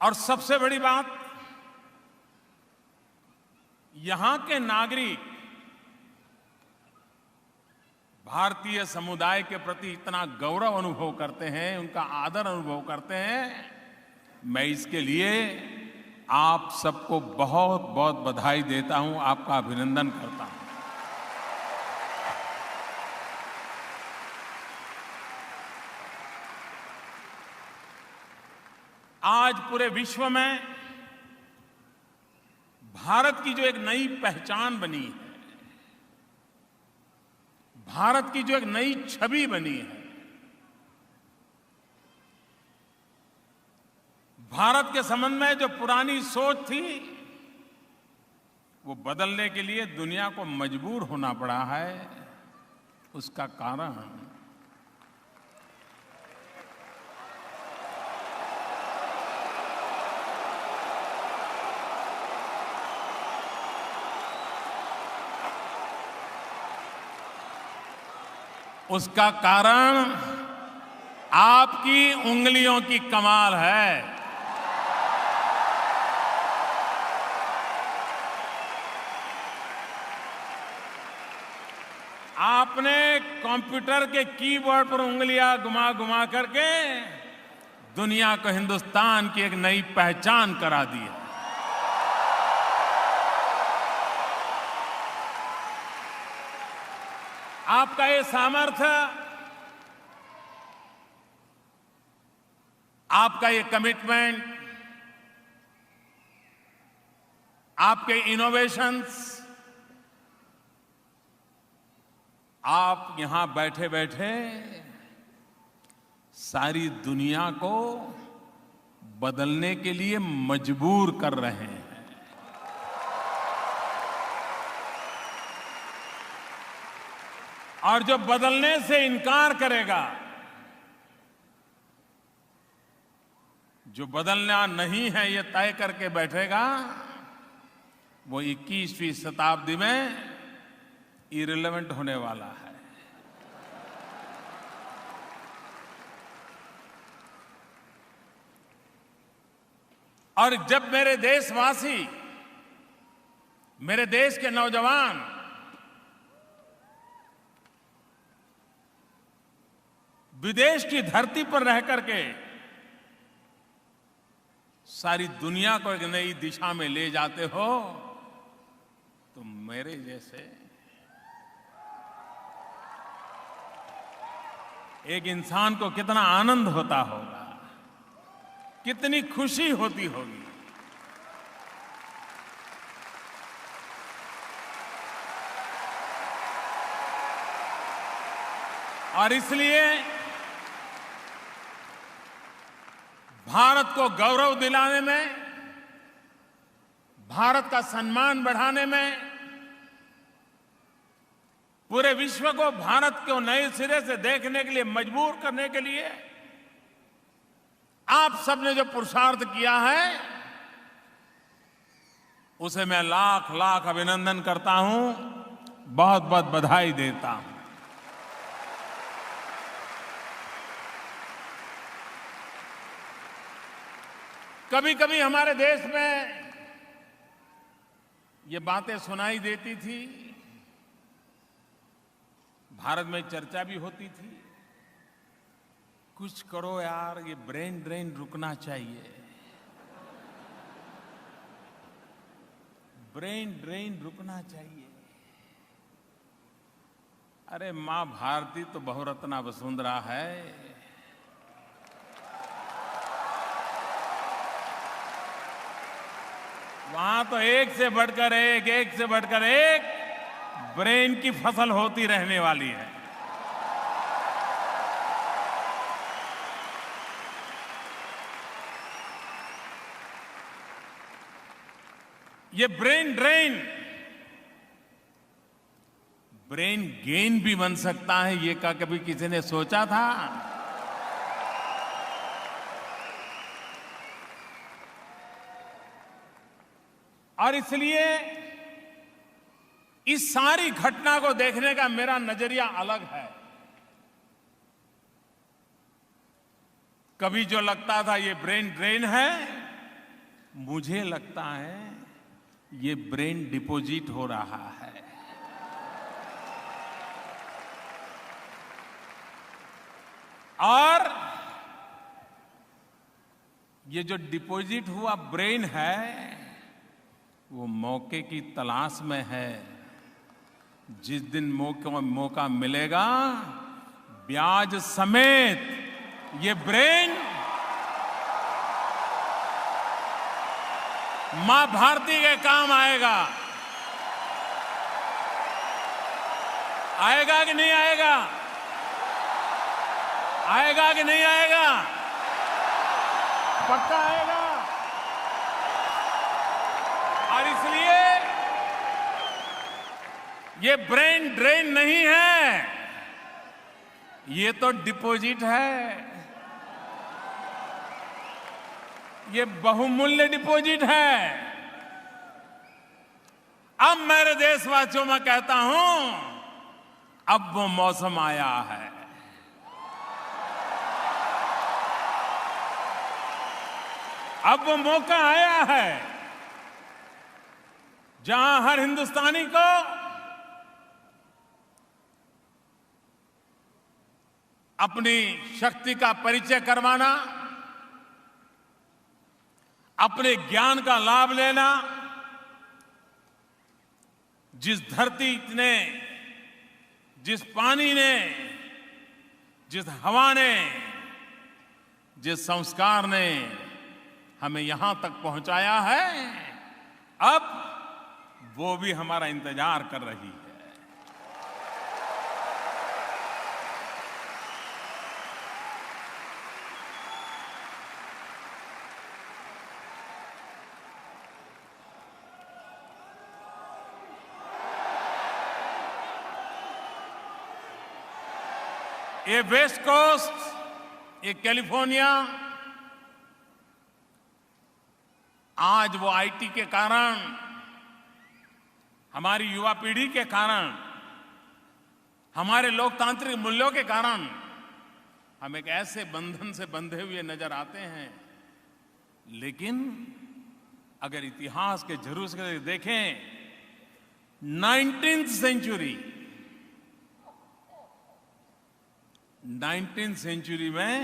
और सबसे बड़ी बात, यहां के नागरिक भारतीय समुदाय के प्रति इतना गौरव अनुभव करते हैं, उनका आदर अनुभव करते हैं। मैं इसके लिए आप सबको बहुत बहुत बधाई देता हूं, आपका अभिनंदन करता हूं। आज पूरे विश्व में भारत की जो एक नई पहचान बनी है, भारत की जो एक नई छवि बनी है, भारत के संबंध में जो पुरानी सोच थी, वो बदलने के लिए दुनिया को मजबूर होना पड़ा है। उसका कारण आपकी उंगलियों की कमाल है। आपने कंप्यूटर के कीबोर्ड पर उंगलियां घुमा घुमा करके दुनिया को हिंदुस्तान की एक नई पहचान करा दी है। आपका ये सामर्थ्य, आपका ये कमिटमेंट, आपके इनोवेशंस, आप यहां बैठे बैठे सारी दुनिया को बदलने के लिए मजबूर कर रहे हैं। और जो बदलने से इनकार करेगा, जो बदलना नहीं है ये तय करके बैठेगा, वो 21वीं शताब्दी में इररिलेवेंट होने वाला है। और जब मेरे देशवासी, मेरे देश के नौजवान विदेश की धरती पर रह करके सारी दुनिया को एक नई दिशा में ले जाते हो, तो मेरे जैसे एक इंसान को कितना आनंद होता होगा, कितनी खुशी होती होगी। और इसलिए भारत को गौरव दिलाने में, भारत का सम्मान बढ़ाने में, पूरे विश्व को भारत को नए सिरे से देखने के लिए मजबूर करने के लिए आप सबने जो पुरुषार्थ किया है, उसे मैं लाख लाख अभिनंदन करता हूं, बहुत बहुत बधाई देता हूं। कभी कभी हमारे देश में ये बातें सुनाई देती थी, भारत में चर्चा भी होती थी, कुछ करो यार, ये ब्रेन ड्रेन रुकना चाहिए, ब्रेन ड्रेन रुकना चाहिए। अरे मां भारती तो बहुरत्ना वसुंधरा है। वहां तो एक से बढ़कर एक, एक से बढ़कर एक ब्रेन की फसल होती रहने वाली है। ये ब्रेन ड्रेन ब्रेन गेन भी बन सकता है, ये क्या कभी किसी ने सोचा था? और इसलिए इस सारी घटना को देखने का मेरा नजरिया अलग है। कभी जो लगता था ये ब्रेन ड्रेन है, मुझे लगता है ये ब्रेन डिपॉजिट हो रहा है। और ये जो डिपॉजिट हुआ ब्रेन है वो मौके की तलाश में है। जिस दिन मौका मिलेगा ब्याज समेत ये ब्रेन मां भारती के काम आएगा। आएगा कि नहीं आएगा? आएगा कि नहीं आएगा? पक्का आएगा। और इसलिए ये ब्रेन ड्रेन नहीं है, ये तो डिपॉजिट है। ये बहुमूल्य डिपॉजिट है। अब मेरे देशवासियों में कहता हूं, अब वो मौसम आया है। अब वो मौका आया है जहां हर हिंदुस्तानी को अपनी शक्ति का परिचय करवाना, अपने ज्ञान का लाभ लेना, जिस धरती ने, जिस पानी ने, जिस हवा ने, जिस संस्कार ने हमें यहां तक पहुंचाया है, अब वो भी हमारा इंतजार कर रही है। ये वेस्ट कोस्ट, ये कैलिफोर्निया, आज वो आईटी के कारण, हमारी युवा पीढ़ी के कारण, हमारे लोकतांत्रिक मूल्यों के कारण हम एक ऐसे बंधन से बंधे हुए नजर आते हैं। लेकिन अगर इतिहास के जरूर से देखें, 19th सेंचुरी में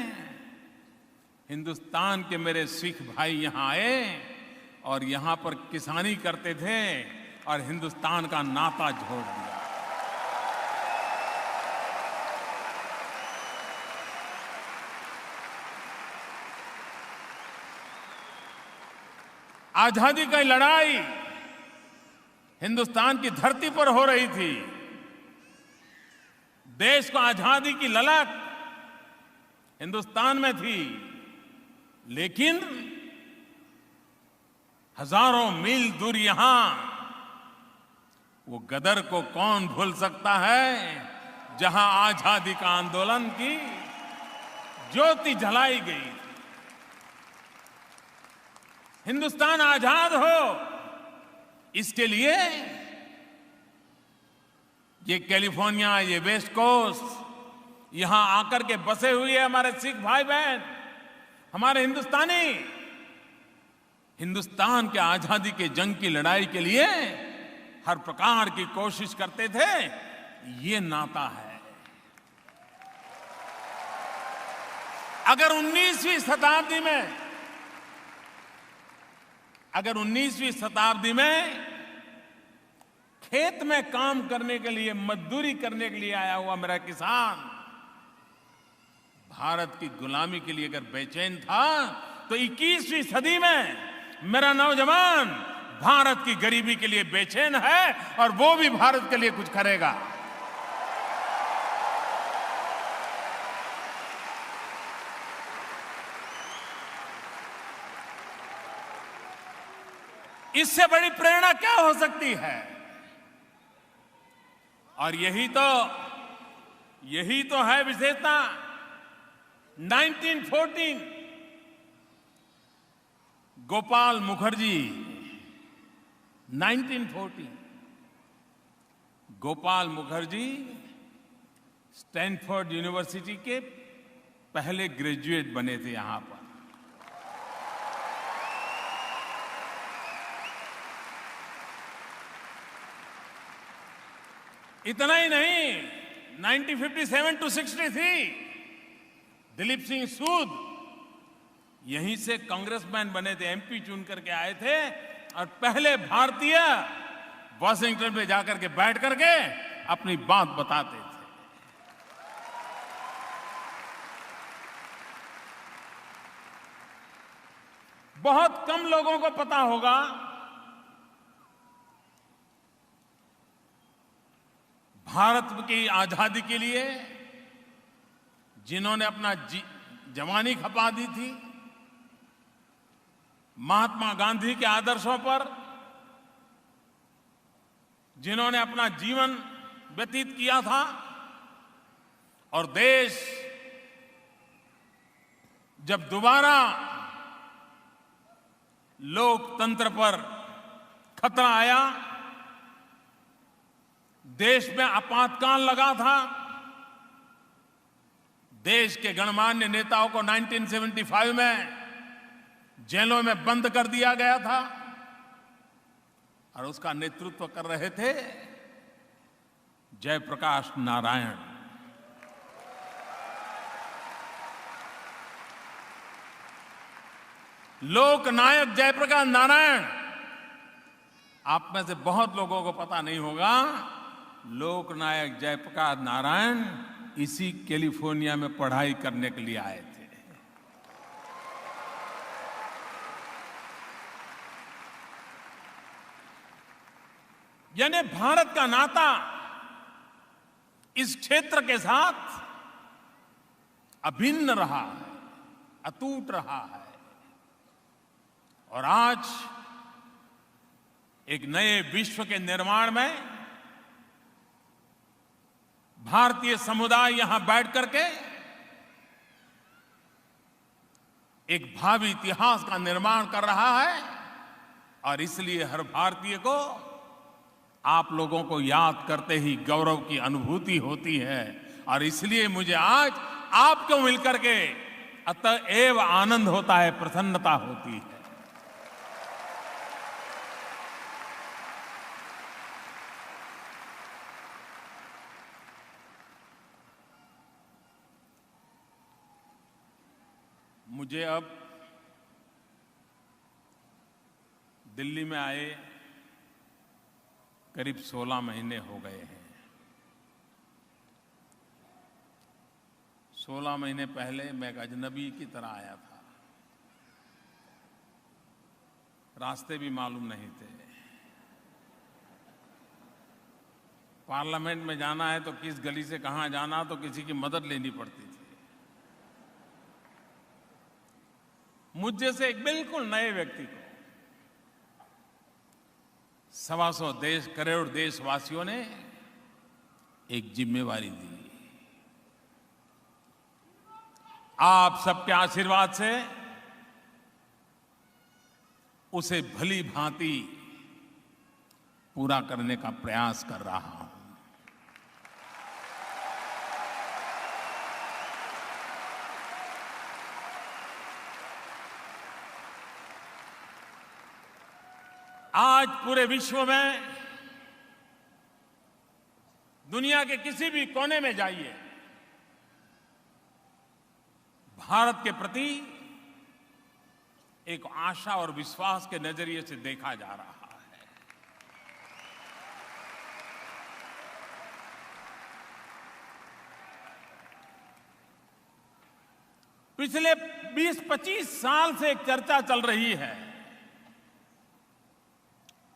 हिंदुस्तान के मेरे सिख भाई यहां आए और यहां पर किसानी करते थे और हिंदुस्तान का नाता जोड़ दिया। आजादी की लड़ाई हिंदुस्तान की धरती पर हो रही थी। देश को आजादी की ललक हिंदुस्तान में थी, लेकिन हजारों मील दूर यहां वो गदर को कौन भूल सकता है, जहां आजादी का आंदोलन की ज्योति जलाई गई। हिंदुस्तान आजाद हो, इसके लिए ये कैलिफोर्निया, ये वेस्ट कोस्ट, यहां आकर के बसे हुए हमारे सिख भाई बहन, हमारे हिंदुस्तानी, हिंदुस्तान के आजादी के जंग की लड़ाई के लिए हर प्रकार की कोशिश करते थे। ये नाता है। अगर 19वीं शताब्दी में खेत में काम करने के लिए, मजदूरी करने के लिए आया हुआ मेरा किसान भारत की गुलामी के लिए अगर बेचैन था, तो 21वीं सदी में मेरा नौजवान भारत की गरीबी के लिए बेचैन है और वो भी भारत के लिए कुछ करेगा। इससे बड़ी प्रेरणा क्या हो सकती है? और यही तो है विशेषता। 1914 गोपाल मुखर्जी, 1914 गोपाल मुखर्जी स्टैनफोर्ड यूनिवर्सिटी के पहले ग्रेजुएट बने थे यहां पर। इतना ही नहीं, 1957 to 63 दिलीप सिंह सूद यहीं से कांग्रेसमैन बने थे, एमपी चुन करके आए थे और पहले भारतीय वॉशिंगटन में जाकर के बैठ करके अपनी बात बताते थे। बहुत कम लोगों को पता होगा भारत की आजादी के लिए जिन्होंने अपना जवानी खपा दी थी, महात्मा गांधी के आदर्शों पर जिन्होंने अपना जीवन व्यतीत किया था और देश जब दोबारा लोकतंत्र पर खतरा आया, देश में आपातकाल लगा था, देश के गणमान्य नेताओं को 1975 में जेलों में बंद कर दिया गया था और उसका नेतृत्व कर रहे थे जयप्रकाश नारायण। लोकनायक जयप्रकाश नारायण, आप में से बहुत लोगों को पता नहीं होगा, लोकनायक जयप्रकाश नारायण इसी कैलिफोर्निया में पढ़ाई करने के लिए आए थे। यानी भारत का नाता इस क्षेत्र के साथ अभिन्न रहा है, अटूट रहा है और आज एक नए विश्व के निर्माण में भारतीय समुदाय यहां बैठ करके एक भावी इतिहास का निर्माण कर रहा है और इसलिए हर भारतीय को आप लोगों को याद करते ही गौरव की अनुभूति होती है और इसलिए मुझे आज आपको मिलकर के अतएव आनंद होता है, प्रसन्नता होती है। मुझे अब दिल्ली में आए करीब 16 महीने हो गए हैं। 16 महीने पहले मैं एक अजनबी की तरह आया था, रास्ते भी मालूम नहीं थे। पार्लियामेंट में जाना है तो किस गली से कहां जाना, तो किसी की मदद लेनी पड़ती थी। मुझ जैसे एक बिल्कुल नए व्यक्ति को 125 करोड़ देशवासियों ने एक जिम्मेवारी दी। आप सबके आशीर्वाद से उसे भली भांति पूरा करने का प्रयास कर रहा हूं। आज पूरे विश्व में दुनिया के किसी भी कोने में जाइए, भारत के प्रति एक आशा और विश्वास के नजरिए से देखा जा रहा है। पिछले 20-25 साल से एक चर्चा चल रही है,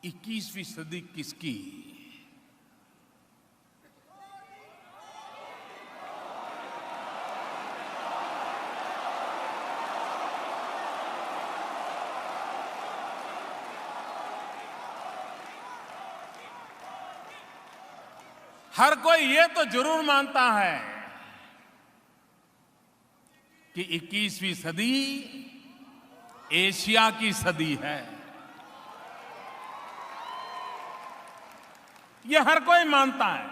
21वीं सदी किसकी? हर कोई ये तो जरूर मानता है कि 21वीं सदी एशिया की सदी है। ये हर कोई मानता है,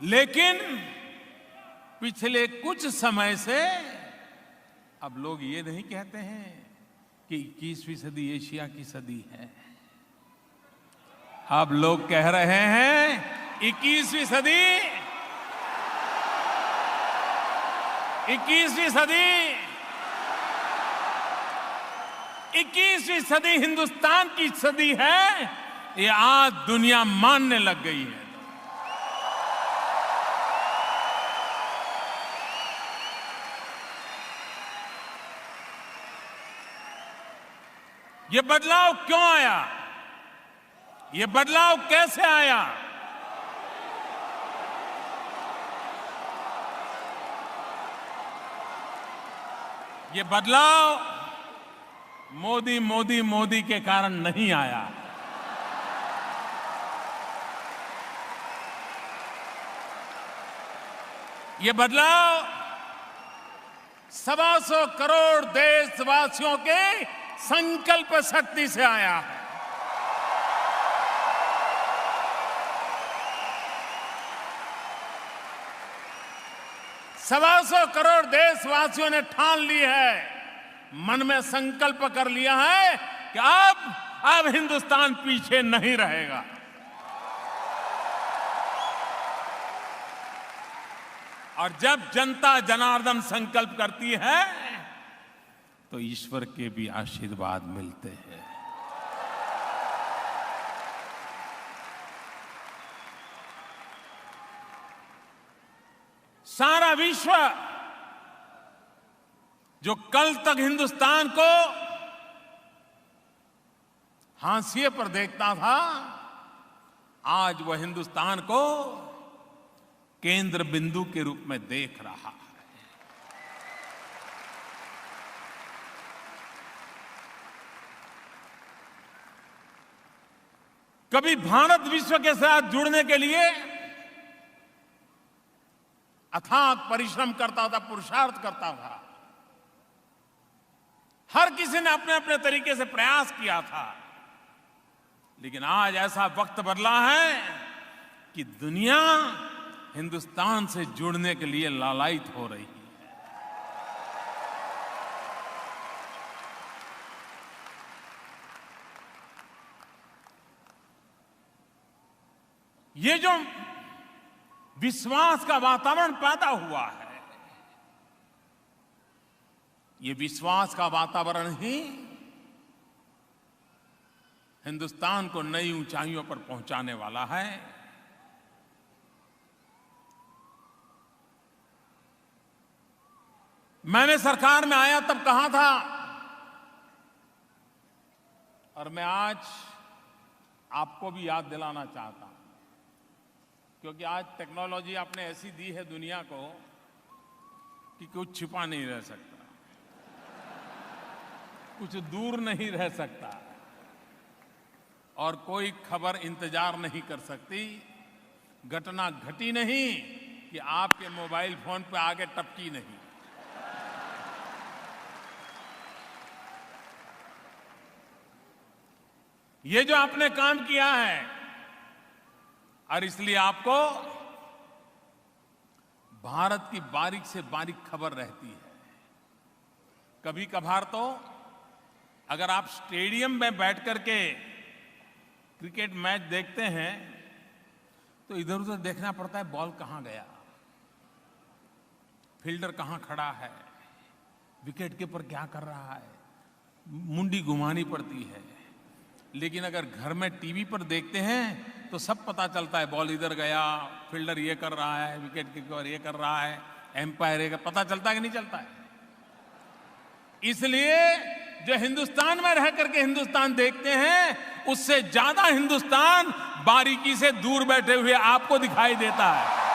लेकिन पिछले कुछ समय से अब लोग ये नहीं कहते हैं कि 21वीं सदी एशिया की सदी है। अब लोग कह रहे हैं 21वीं सदी 21वीं सदी 21वीं सदी हिंदुस्तान की सदी है, ये आज दुनिया मानने लग गई है। ये बदलाव क्यों आया? ये बदलाव कैसे आया? ये बदलाव मोदी मोदी मोदी के कारण नहीं आया। ये बदलाव 125 करोड़ देशवासियों के संकल्प शक्ति से आया है। 125 करोड़ देशवासियों ने ठान ली है, मन में संकल्प कर लिया है कि अब हिंदुस्तान पीछे नहीं रहेगा। और जब जनता जनार्दन संकल्प करती है तो ईश्वर के भी आशीर्वाद मिलते हैं। सारा विश्व जो कल तक हिंदुस्तान को हाशिए पर देखता था, आज वह हिंदुस्तान को केंद्र बिंदु के रूप में देख रहा है। कभी भारत विश्व के साथ जुड़ने के लिए अथाक परिश्रम करता था, पुरुषार्थ करता था। हर किसी ने अपने अपने तरीके से प्रयास किया था, लेकिन आज ऐसा वक्त बदला है कि दुनिया हिंदुस्तान से जुड़ने के लिए लालायित हो रही है। ये जो विश्वास का वातावरण पैदा हुआ है, ये विश्वास का वातावरण ही हिंदुस्तान को नई ऊंचाइयों पर पहुंचाने वाला है। मैंने सरकार में आया तब कहा था, और मैं आज आपको भी याद दिलाना चाहता हूं, क्योंकि आज टेक्नोलॉजी आपने ऐसी दी है दुनिया को कि कुछ छिपा नहीं रह सकता, कुछ दूर नहीं रह सकता, और कोई खबर इंतजार नहीं कर सकती। घटना घटी नहीं कि आपके मोबाइल फोन पे आगे टपकी नहीं। ये जो आपने काम किया है, और इसलिए आपको भारत की बारीक से बारीक खबर रहती है। कभी कभार तो अगर आप स्टेडियम में बैठ करके क्रिकेट मैच देखते हैं तो इधर उधर देखना पड़ता है, बॉल कहां गया, फील्डर कहां खड़ा है, विकेट कीपर क्या कर रहा है, मुंडी घुमानी पड़ती है। लेकिन अगर घर में टीवी पर देखते हैं तो सब पता चलता है, बॉल इधर गया, फील्डर ये कर रहा है, विकेट कीपर ये कर रहा है, एम्पायर ये, पता चलता है कि नहीं चलता है। इसलिए जो हिंदुस्तान में रह करके हिंदुस्तान देखते हैं, उससे ज्यादा हिंदुस्तान बारीकी से दूर बैठे हुए आपको दिखाई देता है।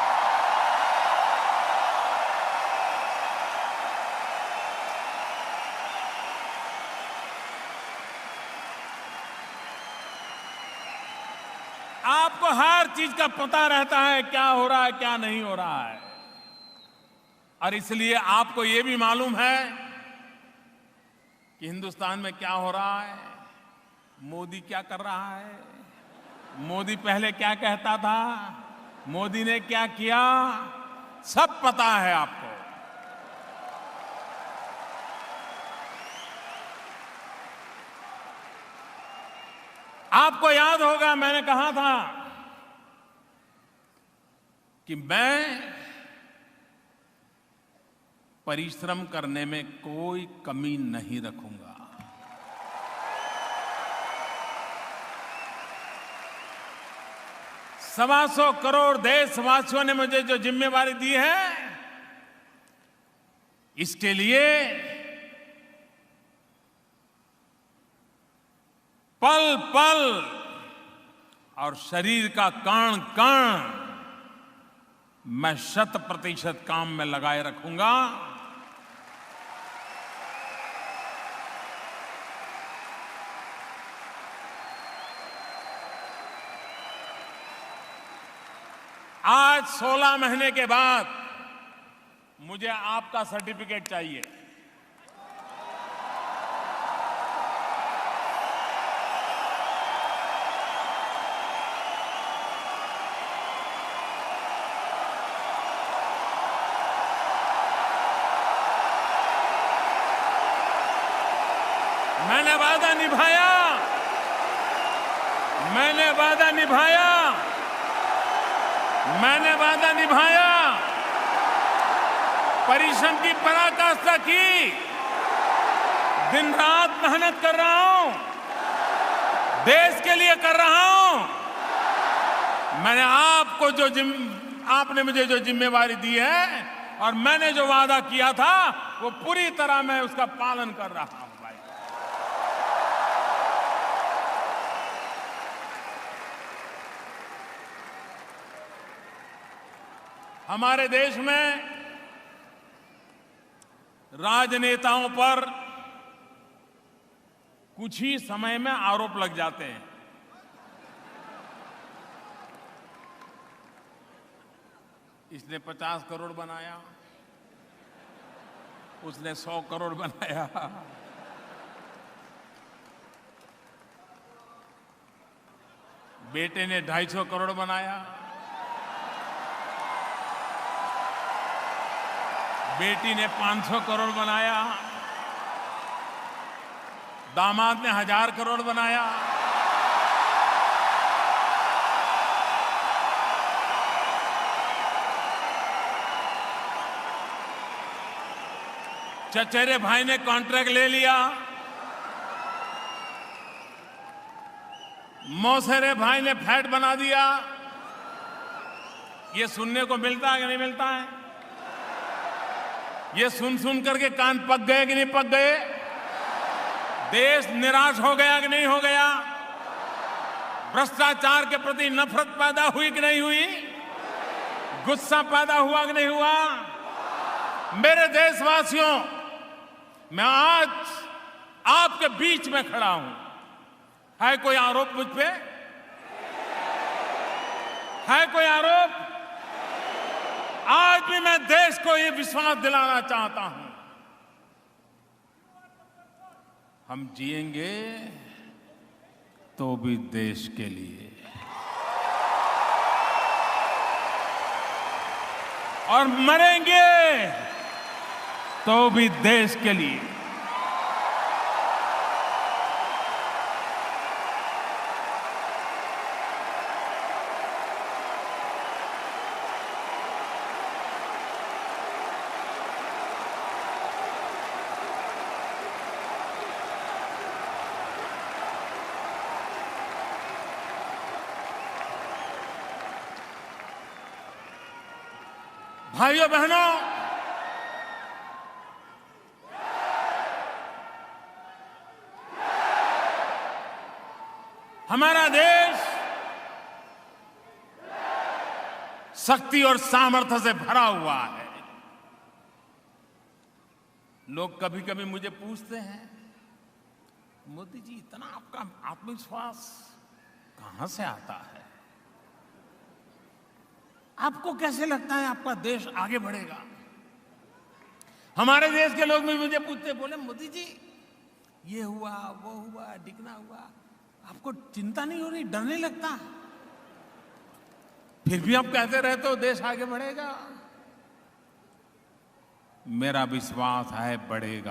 आपको हर चीज का पता रहता है, क्या हो रहा है क्या नहीं हो रहा है। और इसलिए आपको यह भी मालूम है कि हिंदुस्तान में क्या हो रहा है, मोदी क्या कर रहा है, मोदी पहले क्या कहता था, मोदी ने क्या किया, सब पता है आपको। आपको याद होगा मैंने कहा था कि मैं परिश्रम करने में कोई कमी नहीं रखूंगा। 125 करोड़ देशवासियों ने मुझे जो जिम्मेवारी दी है, इसके लिए पल पल और शरीर का कण कण मैं 100% काम में लगाए रखूंगा। आज 16 महीने के बाद मुझे आपका सर्टिफिकेट चाहिए। मैंने वादा निभाया, मैंने वादा निभाया, मैंने वादा निभाया। परिश्रम की पराकाष्ठा की, दिन रात मेहनत कर रहा हूं, देश के लिए कर रहा हूं। मैंने आपने मुझे जो जिम्मेवारी दी है और मैंने जो वादा किया था, वो पूरी तरह मैं उसका पालन कर रहा हूं भाई। हमारे देश में राजनेताओं पर कुछ ही समय में आरोप लग जाते हैं। इसने 50 करोड़ बनाया, उसने 100 करोड़ बनाया, बेटे ने 250 करोड़ बनाया, बेटी ने 500 करोड़ बनाया, दामाद ने 1000 करोड़ बनाया। चचेरे भाई ने कॉन्ट्रैक्ट ले लिया, मौसेरे भाई ने फ्लैट बना दिया। ये सुनने को मिलता है कि नहीं मिलता है? ये सुन सुन करके कान पक गए कि नहीं पक गए? देश निराश हो गया कि नहीं हो गया? भ्रष्टाचार के प्रति नफरत पैदा हुई कि नहीं हुई? गुस्सा पैदा हुआ कि नहीं हुआ? मेरे देशवासियों, मैं आज आपके बीच में खड़ा हूं। है कोई आरोप मुझ पे? है कोई आरोप? आज भी मैं देश को ये विश्वास दिलाना चाहता हूं, हम जिएंगे तो भी देश के लिए, और मरेंगे तो भी देश के लिए। भाइयों बहनों, हमारा देश शक्ति और सामर्थ्य से भरा हुआ है। लोग कभी कभी मुझे पूछते हैं, मोदी जी इतना आपका आत्मविश्वास कहां से आता है? आपको कैसे लगता है आपका देश आगे बढ़ेगा? हमारे देश के लोग भी मुझे पूछते, बोले मोदी जी ये हुआ, वो हुआ, डिगना हुआ, आपको चिंता नहीं हो रही, डर नहीं लगता? फिर भी आप कहते रहते हो देश आगे बढ़ेगा। मेरा विश्वास है बढ़ेगा।